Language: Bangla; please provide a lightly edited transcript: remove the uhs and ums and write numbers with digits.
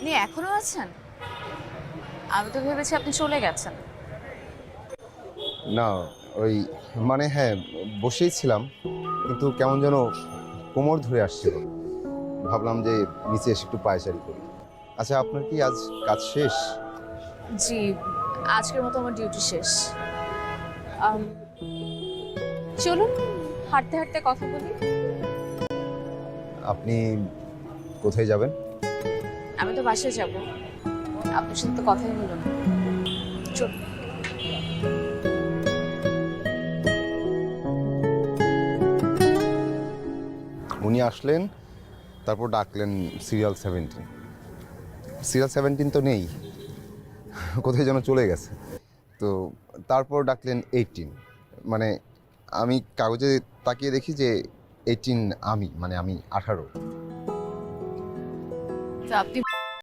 আপনি এখনো আছেন? আমি তো ভেবেছি আপনি চলে গেছেন। না, ওই মানে হ্যাঁ, বসেই ছিলাম কিন্তু কেমন যেন কোমর ধরে আসছিল। ভাবলাম যে নিচে এসে একটু পায়চারি করি। আচ্ছা, আপনার কি আজ কাজ শেষ? জি, আজকের মতো আমার ডিউটি শেষ। আম, চলুন হাঁটতে হাঁটতে কথা বলি। আপনি কোথায় যাবেন? আমি তো বাসায় যাব, আপনার সাথে তো কথাই হলো না। চলুন। উনি আসলেন, তারপর ডাকলেন সিরিয়াল 17। সিরিয়াল 17 তো নেই, কোথায় যেন চলে গেছে। তো তারপর ডাকলেন 18। মানে আমি কাগজে তাকিয়ে দেখি যে 18 আমি, মানে আমি 18। তো আপনি